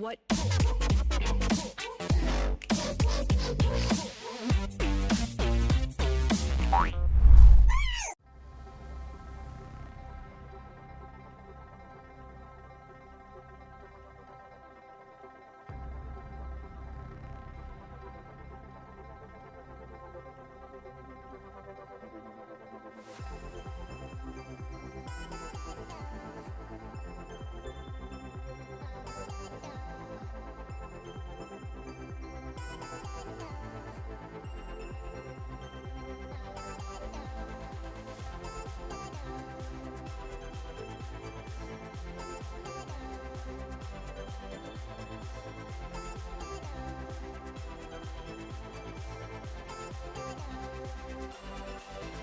What?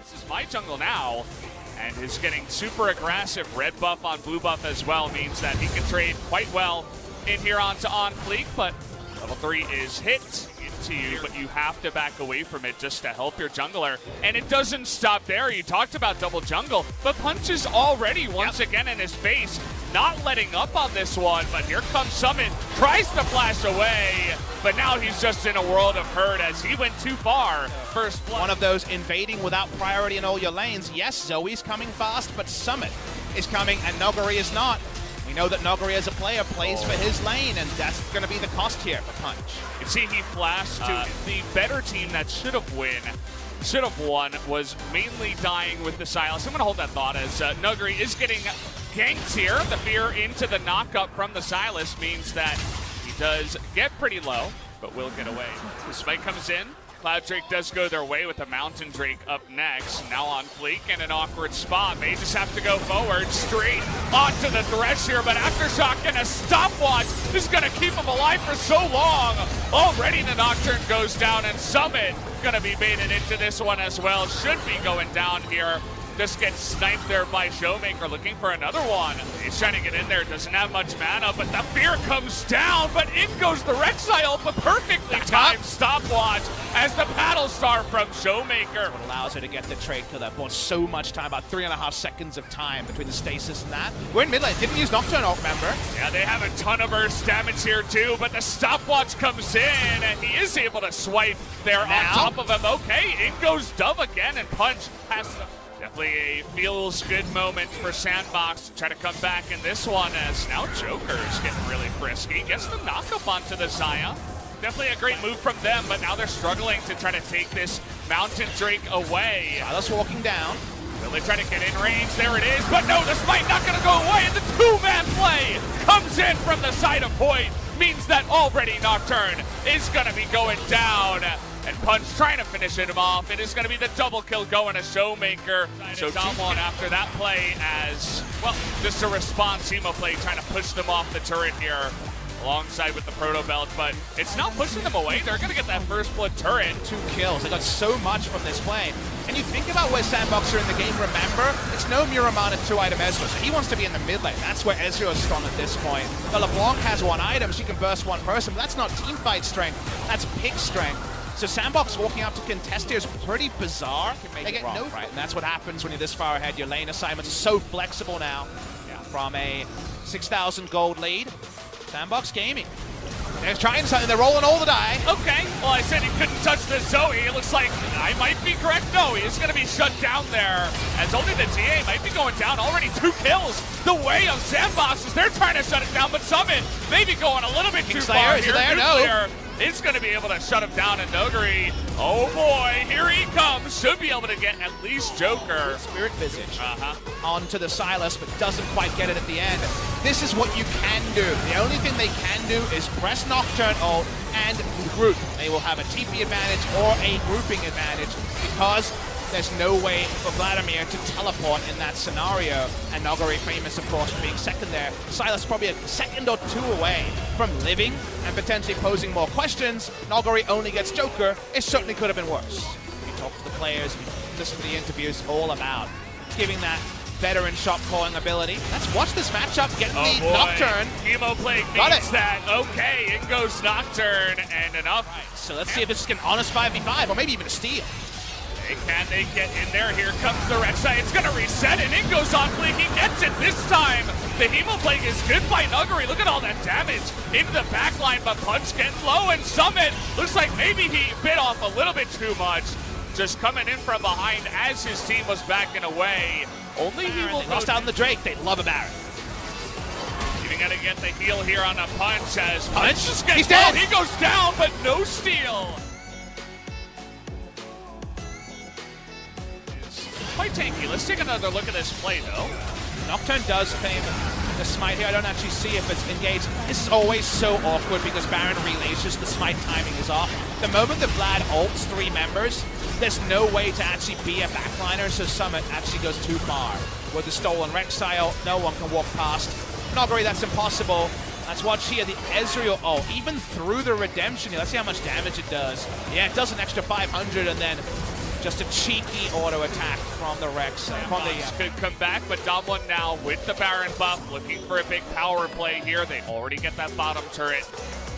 This is my jungle now, and is getting super aggressive. Red buff on blue buff as well means that he can trade quite well in here onto on fleek, but level 3 is hit into you, but you have to back away from it just to help your jungler. And it doesn't stop there. You talked about double jungle, but Punch is already once again in his face, not letting up on this one, but here comes Summit, tries to flash away, but now he's just in a world of hurt as he went too far. First blood. One of those invading without priority in all your lanes. Yes, Zoe's coming fast, but Summit is coming and Nuguri is not. We know that Nuguri as a player plays for his lane, and that's going to be the cost here for Punch. You see he flashed to the better team that should have won, was mainly dying with the Silas. I'm going to hold that thought as Nuguri is getting ganked here. The fear into the knockup from the Silas means that he does get pretty low, but will get away. The spike comes in. Cloud Drake does go their way with the Mountain Drake up next. Now on fleek in an awkward spot. They just have to go forward straight onto the Thresh here, but Aftershock and a stopwatch is going to keep him alive for so long. Already the Nocturne goes down, and Summit going to be baited into this one as well. Should be going down here. Just gets sniped there by Showmaker, looking for another one. He's trying to get in there, doesn't have much mana, but the fear comes down, but in goes the Rek'Sai, but perfectly timed stopwatch as the paddle star from Showmaker. What allows her to get the trade kill that bought so much time, about 3.5 seconds of time between the stasis and that. We're in mid lane, didn't use Nocturne ult, remember? Yeah, they have a ton of burst damage here too, but the stopwatch comes in, and he is able to swipe there now, on top of him. Okay, in goes Dove again, and Punch has the... Definitely a feels-good moment for Sandbox to try to come back in this one, as now Joker's getting really frisky. Gets the knock-up onto the Xayah. Definitely a great move from them, but now they're struggling to try to take this Mountain Drake away. Silas walking down. Will they try to get in range? There it is, but no, the Smite not going to go away, and the two-man play comes in from the side of Point. Means that already Nocturne is going to be going down. And Punch trying to finish him off. It is going to be the double kill going to Showmaker. So Damwon after that play as, well, just a response Emo play trying to push them off the turret here alongside with the Proto Belt, but it's not pushing them away. They're going to get that first blood turret. 2 kills. They got so much from this play. And you think about where Sandbox are in the game, remember, it's no Muramana 2-item Ezreal, so he wants to be in the mid lane. That's where Ezreal is strong at this point. But LeBlanc has 1 item, she can burst 1 person, but that's not team fight strength, that's pick strength. So Sandbox walking out to contest here is pretty bizarre. They get no right, and that's what happens when you're this far ahead. Your lane assignments are so flexible now. Yeah. From a 6,000 gold lead, Sandbox Gaming. They're trying something, they're rolling all the die. Okay, well I said he couldn't touch the Zoe. It looks like I might be correct. No, he is going to be shut down there, as only the TA might be going down. Already 2 kills the way of Sandbox as they're trying to shut it down, but Summit maybe going a little bit too far here. No. Is going to be able to shut him down, and Nuguri, oh boy, here he comes. Should be able to get at least Joker. Spirit Visage onto the Silas, but doesn't quite get it at the end. This is what you can do. The only thing they can do is press Nocturne ult and group. They will have a TP advantage or a grouping advantage because there's no way for Vladimir to teleport in that scenario. And Nuguri, famous of course for being second there. Silas probably a second or 2 away from living and potentially posing more questions. Nuguri only gets Joker. It certainly could have been worse. You talk to the players, you listen to the interviews, all about giving that veteran shot calling ability. Let's watch this matchup getting the Nocturne. Emo Plague means that. Okay, in goes Nocturne and enough. Right, so let's see if this is an honest 5v5 or maybe even a steal. Can they get in there? Here comes the Rek'Sai. It's going to reset, and in goes on fleek. He gets it this time. The Hemo Plague is good by Nuguri. Look at all that damage into the backline, but Punch getting low, and Summit looks like maybe he bit off a little bit too much. Just coming in from behind as his team was backing away. Only he will lost out on the Drake. They love a Baron. Even gonna get the heal here on a Punch as Punch just He's gets dead. He goes down, but no steal. It's quite tanky. Let's take another look at this play, though. Nocturne does claim the smite here. I don't actually see if it's engaged. This is always so awkward because Baron relays, just the smite timing is off. The moment that Vlad ults 3 members, there's no way to actually be a backliner, so Summit actually goes too far. With the stolen Rek'Sai, no one can walk past. Nuguri, that's impossible. Let's watch here, the Ezreal, even through the Redemption, let's see how much damage it does. Yeah, it does an extra 500, and then just a cheeky auto attack from the Rex. Could come back, but Damwon now with the Baron buff, looking for a big power play here. They already get that bottom turret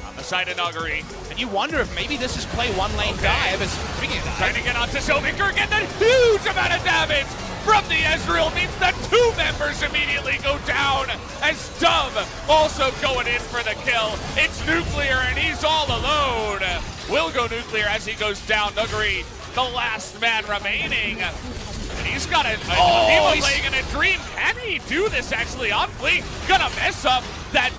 on the side of Nuguri. And you wonder if maybe this is play one lane dive. Trying to get onto Showmaker again, that huge amount of damage from the Ezreal means that 2 members immediately go down as Dove also going in for the kill. It's Nuclear and he's all alone. Will go Nuclear as he goes down. Nuguri, the last man remaining. And he's got a Hemo Plague and a Dream. Can he do this actually on Fleet? Gonna mess up that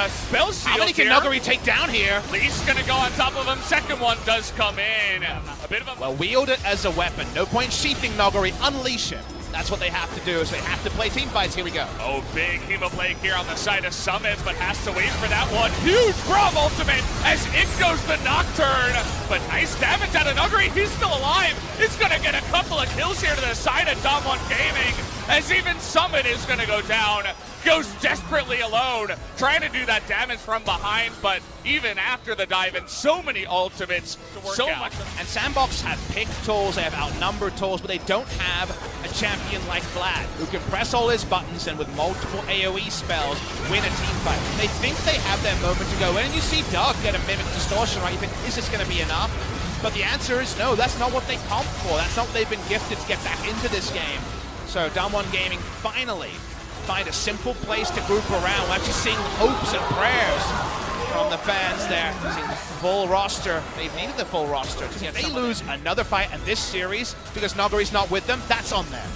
spell shield. How many can Nuguri take down here? Lee's gonna go on top of him. Second one does come in. A bit of a... Well, wield it as a weapon. No point sheathing Nuguri. Unleash him. That's what they have to do, so they have to play team fights. Here we go. Oh, big Hemo Plague here on the side of Summit, but has to wait for that one. Huge Braum ultimate as in goes the Nocturne. But nice damage out of Nuguri. He's still alive. He's gonna get a couple of kills here to the side of Damwon Gaming as even Summit is gonna go down. Goes desperately alone, trying to do that damage from behind, but even after the dive and so many ultimates to work out. And Sandbox have pick tools, they have outnumbered tools, but they don't have a champion like Vlad, who can press all his buttons and with multiple AoE spells, win a team fight. They think they have their moment to go in, and you see Doug get a Mimic Distortion, right? You think, is this gonna be enough? But the answer is no, that's not what they comp for. That's not what they've been gifted to get back into this game. So Damwon Gaming finally find a simple place to group around. We're actually seeing hopes and prayers from the fans there. Seeing the full roster. They've needed the full roster. If they lose another fight in this series because Nuguri's not with them, that's on them.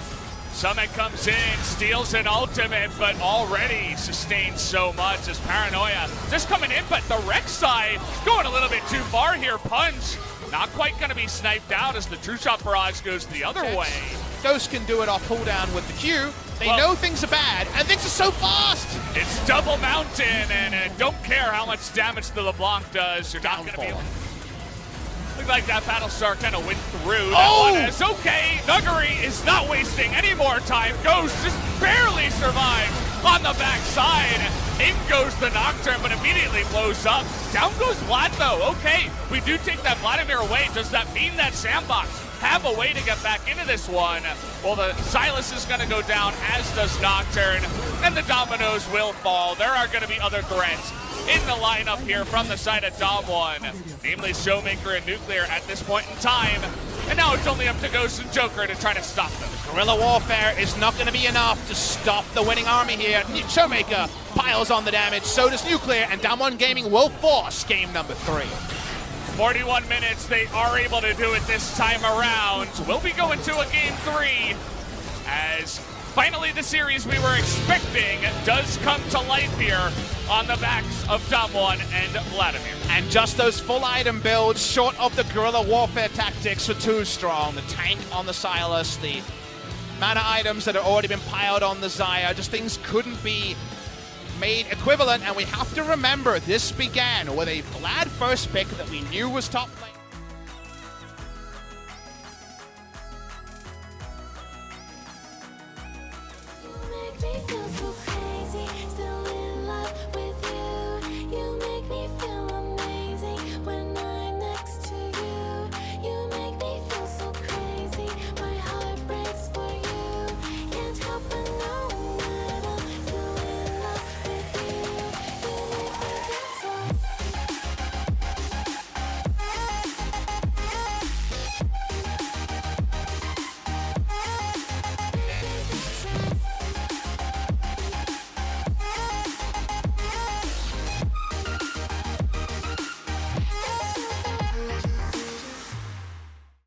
Summit comes in, steals an ultimate, but already sustained so much as Paranoia just coming in, but the Rek'Sai going a little bit too far here. Punch not quite going to be sniped out as the True Shot Barrage goes the other way. Ghost can do it off cooldown with the Q. They know things are bad, and things are so fast! It's double mountain, and don't care how much damage the LeBlanc does. You're not going to be able... Looked like that Battlestar kind of went through. That one is okay. Nuguri is not wasting any more time. Ghost just barely survived on the backside. In goes the Nocturne, but immediately blows up. Down goes Vlad, though. Okay, we do take that Vladimir away. Does that mean that Sandbox have a way to get back into this one? Well, the Sylas is going to go down, as does Nocturne, and the dominoes will fall. There are going to be other threats in the lineup here from the side of Damwon, namely Showmaker and Nuclear at this point in time. And now it's only up to Ghost and Joker to try to stop them. Guerrilla warfare is not going to be enough to stop the winning army here. Showmaker piles on the damage, so does Nuclear, and Damwon Gaming will force game number 3. 41 minutes, they are able to do it this time around. We'll be going to a game 3 as finally the series we were expecting does come to life here on the backs of Damwon and Vladimir. And just those full item builds, short of the guerrilla warfare tactics, were too strong. The tank on the Sylas, the mana items that had already been piled on the Xayah, just things couldn't be made equivalent, and we have to remember this began with a Vlad first pick that we knew was top lane.